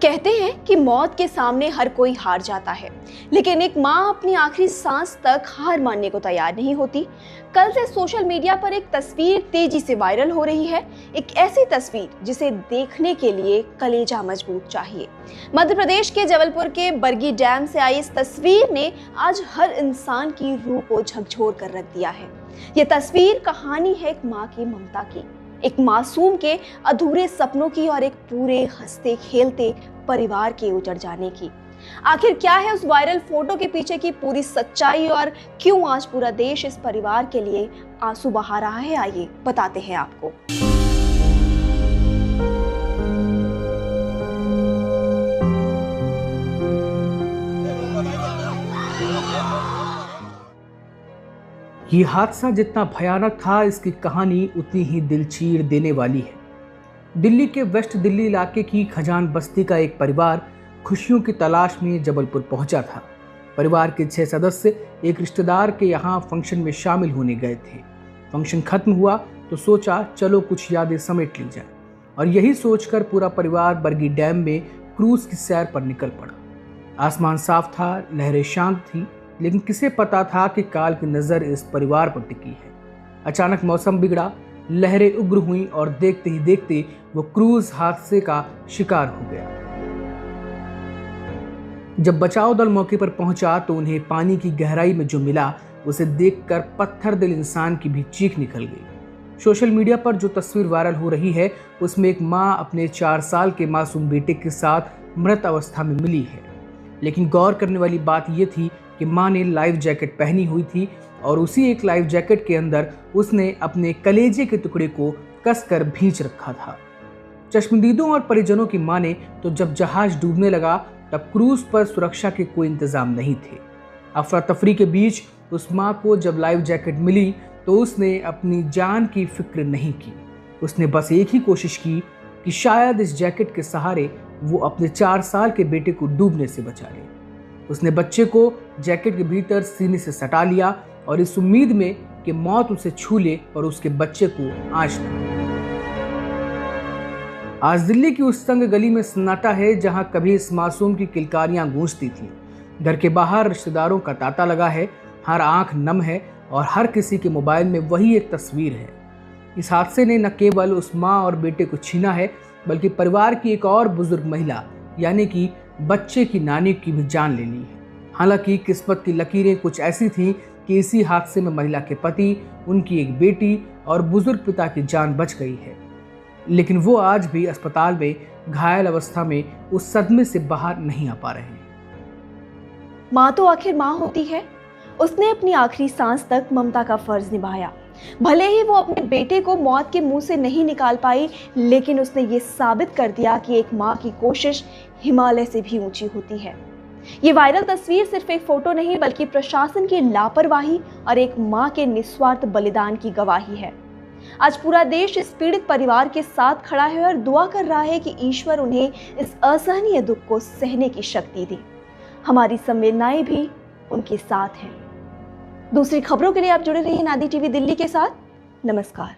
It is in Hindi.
कहते हैं कि मौत के सामने हर कोई हार जाता है, लेकिन एक माँ अपनी आखिरी सांस तक हार मानने को तैयार नहीं होती। कल से सोशल मीडिया पर एक तस्वीर तेजी से वायरल हो रही है। एक ऐसी तस्वीर जिसे देखने के लिए कलेजा मजबूत चाहिए। मध्य प्रदेश के जबलपुर के बरगी डैम से आई इस तस्वीर ने आज हर इंसान की रूह को झकझोर कर रख दिया है। ये तस्वीर कहानी है एक माँ की ममता की, एक मासूम के अधूरे सपनों की और एक पूरे हंसते खेलते परिवार के उजड़ जाने की। आखिर क्या है उस वायरल फोटो के पीछे की पूरी सच्चाई और क्यों आज पूरा देश इस परिवार के लिए आंसू बहा रहा है, आइए बताते हैं आपको। ये हादसा जितना भयानक था, इसकी कहानी उतनी ही दिल चीर देने वाली है। दिल्ली के वेस्ट दिल्ली इलाके की खजान बस्ती का एक परिवार खुशियों की तलाश में जबलपुर पहुंचा था। परिवार के 6 सदस्य एक रिश्तेदार के यहाँ फंक्शन में शामिल होने गए थे। फंक्शन खत्म हुआ तो सोचा चलो कुछ यादें समेट ली जाए, और यही सोचकर पूरा परिवार बरगी डैम में क्रूज की सैर पर निकल पड़ा। आसमान साफ था, लहरें शांत थी, लेकिन किसे पता था कि काल की नजर इस परिवार पर टिकी है। अचानक मौसम बिगड़ा, लहरें उग्र हुईं और देखते ही देखते वो क्रूज हादसे का शिकार हो गया। जब बचाव दल मौके पर पहुंचा तो उन्हें पानी की गहराई में जो मिला उसे देखकर पत्थर दिल इंसान की भी चीख निकल गई। सोशल मीडिया पर जो तस्वीर वायरल हो रही है उसमें एक माँ अपने 4 साल के मासूम बेटे के साथ मृत अवस्था में मिली है। लेकिन गौर करने वाली बात यह थी कि माँ ने लाइफ जैकेट पहनी हुई थी और उसी एक लाइफ जैकेट के अंदर उसने अपने कलेजे के टुकड़े को कसकर भींच रखा था। चश्मदीदों और परिजनों की माने तो जब जहाज डूबने लगा तब क्रूज पर सुरक्षा के कोई इंतजाम नहीं थे। अफरा तफरी के बीच उस माँ को जब लाइफ जैकेट मिली तो उसने अपनी जान की फिक्र नहीं की। उसने बस एक ही कोशिश की कि शायद इस जैकेट के सहारे वो अपने 4 साल के बेटे को डूबने से बचा ले। उसने बच्चे को जैकेट के भीतर सीने से सटा लिया और इस उम्मीद में कि मौत उसे छू ले और उसके बच्चे को आंच न। आज दिल्ली की उस तंग गली में सन्नाटा है जहां कभी इस मासूम की किलकारियां गूंजती थीं। घर के बाहर रिश्तेदारों का तांता लगा है, हर आंख नम है और हर किसी के मोबाइल में वही एक तस्वीर है। इस हादसे ने न केवल उस माँ और बेटे को छीना है, बल्कि परिवार की एक और बुजुर्ग महिला यानी कि बच्चे की नानी की भी जान ले ली है। हालांकि किस्मत की लकीरें कुछ ऐसी थीं कि इसी हादसे में महिला के पति, उनकी एक बेटी और बुजुर्ग पिता की जान बच गई है, लेकिन वो आज भी अस्पताल में घायल अवस्था में उस सदमे से बाहर नहीं आ पा रहे हैं। माँ तो आखिर माँ होती है। उसने अपनी आखिरी सांस तक ममता का फर्ज निभाया। भले ही वो अपने बेटे को मौत के मुंह से नहीं निकाल पाई, लेकिन उसने ये साबित कर दिया कि एक माँ की कोशिश हिमालय से भी ऊंची होती है। ये वायरल तस्वीर सिर्फ एक फोटो नहीं, बल्कि प्रशासन की लापरवाही और एक माँ के निस्वार्थ बलिदान की गवाही है। आज पूरा देश इस पीड़ित परिवार के साथ खड़ा है और दुआ कर रहा है कि ईश्वर उन्हें इस असहनीय दुख को सहने की शक्ति दे। हमारी संवेदनाएं भी उनके साथ हैं। दूसरी खबरों के लिए आप जुड़े रहिए नादी टीवी दिल्ली के साथ। नमस्कार।